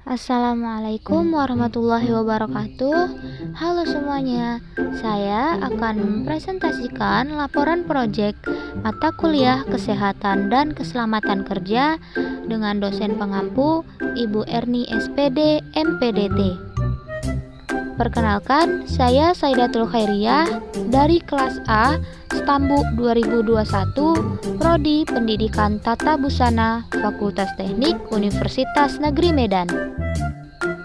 Assalamualaikum warahmatullahi wabarakatuh. Halo semuanya, saya akan mempresentasikan laporan proyek mata kuliah Kesehatan dan Keselamatan Kerja dengan dosen pengampu Ibu Erni SPD MPDT. Perkenalkan, saya Saidatul Khairiyah dari kelas A Stambu 2021 Prodi Pendidikan Tata Busana Fakultas Teknik Universitas Negeri Medan.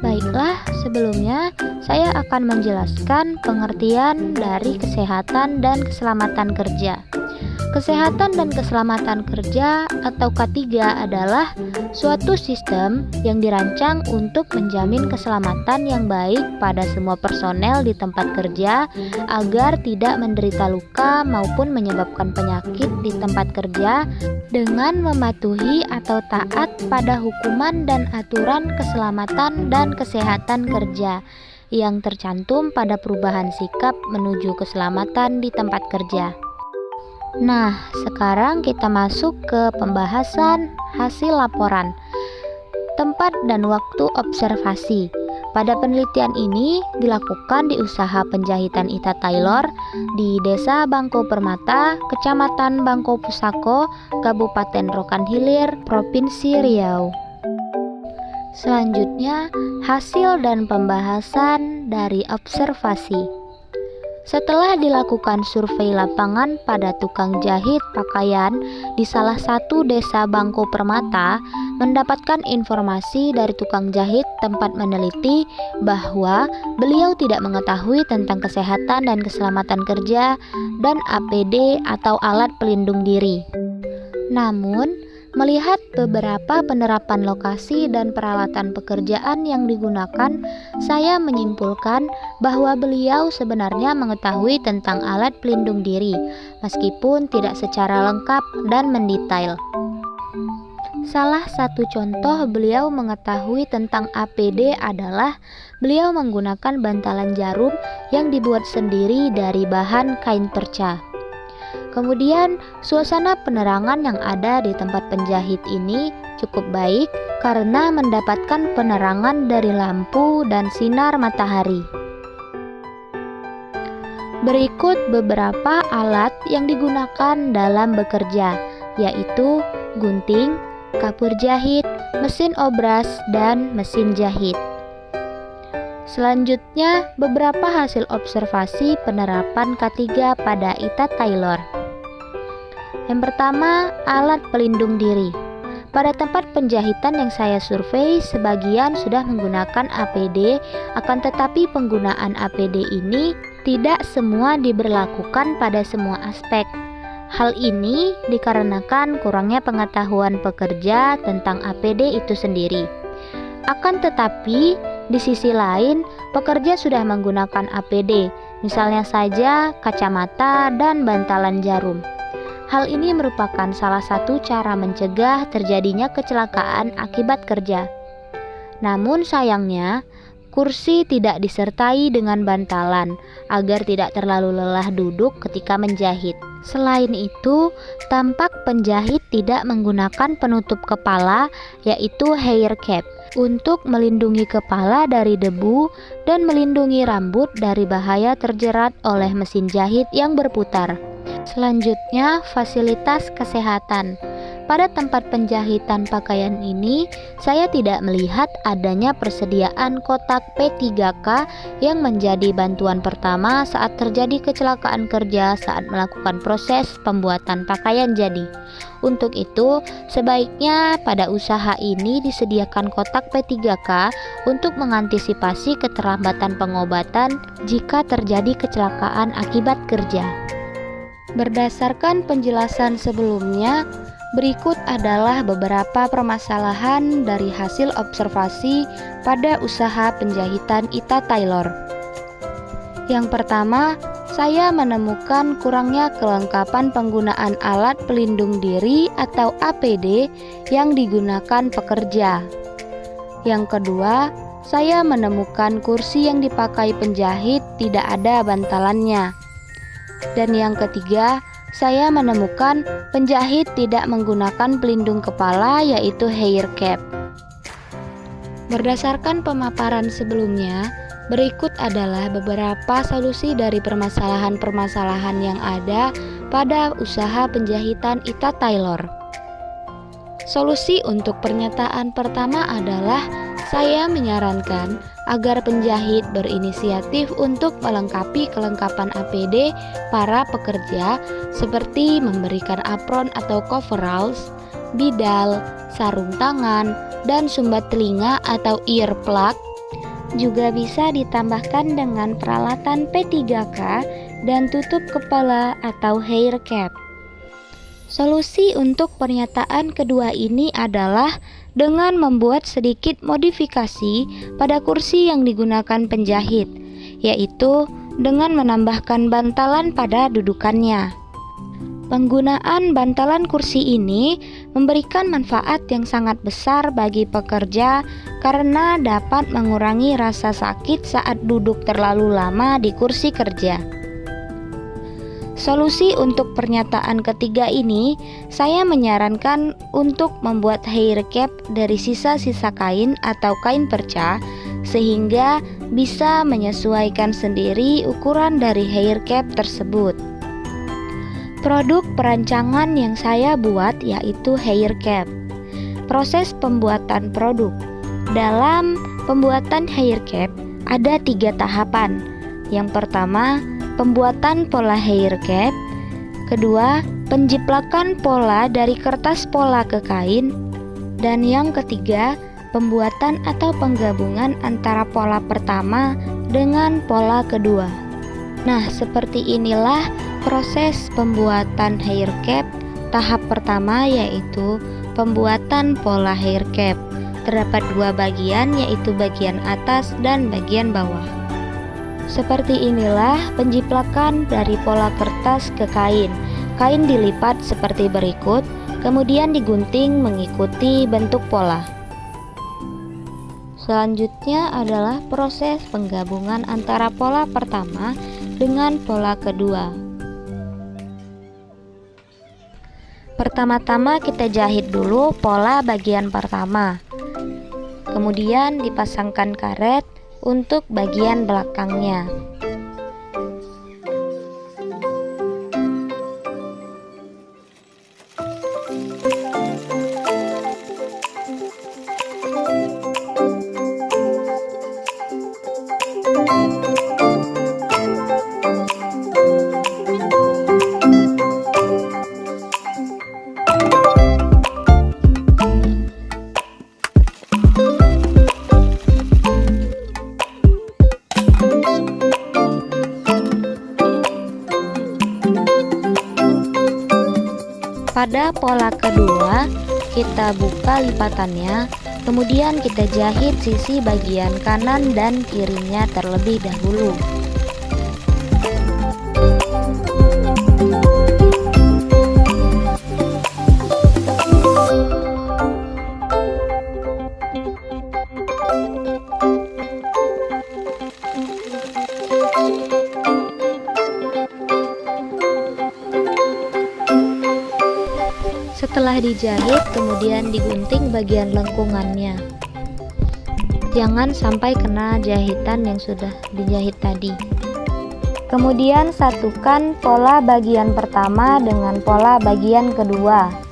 Baiklah, sebelumnya saya akan menjelaskan pengertian dari kesehatan dan keselamatan kerja. Kesehatan dan keselamatan kerja atau K3 adalah suatu sistem yang dirancang untuk menjamin keselamatan yang baik pada semua personel di tempat kerja agar tidak menderita luka maupun menyebabkan penyakit di tempat kerja dengan mematuhi atau taat pada hukuman dan aturan keselamatan dan kesehatan kerja yang tercantum pada perubahan sikap menuju keselamatan di tempat kerja. Nah, sekarang kita masuk ke pembahasan hasil laporan. Tempat dan waktu observasi. Pada penelitian ini dilakukan di usaha penjahitan Ita Tailor di Desa Bangko Permata, Kecamatan Bangko Pusako, Kabupaten Rokan Hilir, Provinsi Riau. Selanjutnya, hasil dan pembahasan dari observasi. Setelah dilakukan survei lapangan pada tukang jahit pakaian di salah satu desa Bangko Permata, mendapatkan informasi dari tukang jahit tempat meneliti bahwa beliau tidak mengetahui tentang kesehatan dan keselamatan kerja dan APD atau alat pelindung diri. Namun, melihat beberapa penerapan lokasi dan peralatan pekerjaan yang digunakan, saya menyimpulkan bahwa beliau sebenarnya mengetahui tentang alat pelindung diri, meskipun tidak secara lengkap dan mendetail. Salah satu contoh beliau mengetahui tentang APD adalah beliau menggunakan bantalan jarum yang dibuat sendiri dari bahan kain perca. Kemudian, suasana penerangan yang ada di tempat penjahit ini cukup baik karena mendapatkan penerangan dari lampu dan sinar matahari. Berikut beberapa alat yang digunakan dalam bekerja, yaitu gunting, kapur jahit, mesin obras, dan mesin jahit. Selanjutnya, beberapa hasil observasi penerapan K3 pada Ita Tailor. Yang pertama, alat pelindung diri. Pada tempat penjahitan yang saya survei, sebagian sudah menggunakan APD, akan tetapi penggunaan APD ini tidak semua diberlakukan pada semua aspek. Hal ini dikarenakan kurangnya pengetahuan pekerja tentang APD itu sendiri. Akan tetapi, di sisi lain, pekerja sudah menggunakan APD, misalnya saja kacamata dan bantalan jarum. Hal ini merupakan salah satu cara mencegah terjadinya kecelakaan akibat kerja. Namun sayangnya, kursi tidak disertai dengan bantalan agar tidak terlalu lelah duduk ketika menjahit. Selain itu, tampak penjahit tidak menggunakan penutup kepala, yaitu hair cap, untuk melindungi kepala dari debu dan melindungi rambut dari bahaya terjerat oleh mesin jahit yang berputar. Selanjutnya, fasilitas kesehatan. Pada tempat penjahitan pakaian ini, saya tidak melihat adanya persediaan kotak P3K yang menjadi bantuan pertama saat terjadi kecelakaan kerja saat melakukan proses pembuatan pakaian jadi. Untuk itu, sebaiknya pada usaha ini disediakan kotak P3K untuk mengantisipasi keterlambatan pengobatan jika terjadi kecelakaan akibat kerja. Berdasarkan penjelasan sebelumnya, berikut adalah beberapa permasalahan dari hasil observasi pada usaha penjahitan Ita Tailor. Yang pertama, saya menemukan kurangnya kelengkapan penggunaan alat pelindung diri atau APD yang digunakan pekerja. Yang kedua, saya menemukan kursi yang dipakai penjahit tidak ada bantalannya. Dan yang ketiga, saya menemukan penjahit tidak menggunakan pelindung kepala yaitu hair cap. Berdasarkan pemaparan sebelumnya, berikut adalah beberapa solusi dari permasalahan-permasalahan yang ada pada usaha penjahitan Ita Taylor. Solusi untuk pernyataan pertama adalah saya menyarankan agar penjahit berinisiatif untuk melengkapi kelengkapan APD para pekerja seperti memberikan apron atau coveralls, bidal, sarung tangan, dan sumbat telinga atau earplug. Juga bisa ditambahkan dengan peralatan P3K dan tutup kepala atau hair cap. Solusi untuk pernyataan kedua ini adalah dengan membuat sedikit modifikasi pada kursi yang digunakan penjahit, yaitu dengan menambahkan bantalan pada dudukannya. Penggunaan bantalan kursi ini memberikan manfaat yang sangat besar bagi pekerja karena dapat mengurangi rasa sakit saat duduk terlalu lama di kursi kerja. Solusi untuk pernyataan ketiga ini, saya menyarankan untuk membuat hair cap dari sisa-sisa kain atau kain perca sehingga bisa menyesuaikan sendiri ukuran dari hair cap tersebut. Produk perancangan yang saya buat yaitu hair cap. Proses pembuatan produk. Dalam pembuatan hair cap ada 3 tahapan. Yang pertama, pembuatan pola hair cap. Kedua, penjiplakan pola dari kertas pola ke kain. Dan yang ketiga, pembuatan atau penggabungan antara pola pertama dengan pola kedua. Nah, seperti inilah proses pembuatan hair cap. Tahap pertama yaitu pembuatan pola hair cap. Terdapat 2 bagian, yaitu bagian atas dan bagian bawah. Seperti inilah penjiplakan dari pola kertas ke kain. Kain dilipat seperti berikut, kemudian digunting mengikuti bentuk pola. Selanjutnya adalah proses penggabungan antara pola pertama dengan pola kedua. Pertama-tama kita jahit dulu pola bagian pertama. Kemudian dipasangkan karet untuk bagian belakangnya. Pada pola kedua, kita buka lipatannya, kemudian kita jahit sisi bagian kanan dan kirinya terlebih dahulu. Setelah dijahit, kemudian digunting bagian lengkungannya. Jangan sampai kena jahitan yang sudah dijahit tadi. Kemudian satukan pola bagian pertama dengan pola bagian kedua.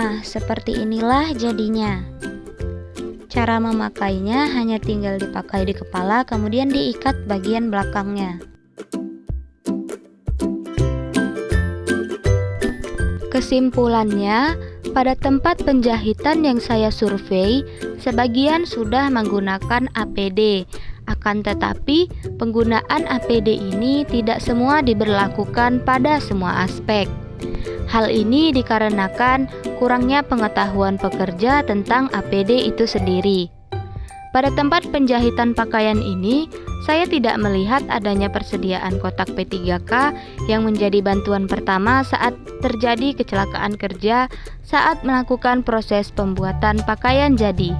Nah, seperti inilah jadinya. Cara memakainya hanya tinggal dipakai di kepala, kemudian diikat bagian belakangnya. Kesimpulannya, pada tempat penjahitan yang saya survei, sebagian sudah menggunakan APD. Akan tetapi, penggunaan APD ini tidak semua diberlakukan pada semua aspek. Hal ini dikarenakan kurangnya pengetahuan pekerja tentang APD itu sendiri. Pada tempat penjahitan pakaian ini, saya tidak melihat adanya persediaan kotak P3K yang menjadi bantuan pertama saat terjadi kecelakaan kerja saat melakukan proses pembuatan pakaian jadi.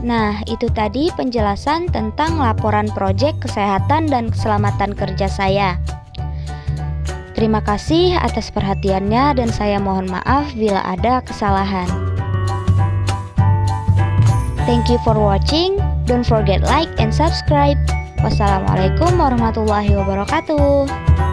Nah, itu tadi penjelasan tentang laporan proyek kesehatan dan keselamatan kerja saya. Terima kasih atas perhatiannya dan saya mohon maaf bila ada kesalahan. Thank you for watching. Don't forget like and subscribe. Wassalamualaikum warahmatullahi wabarakatuh.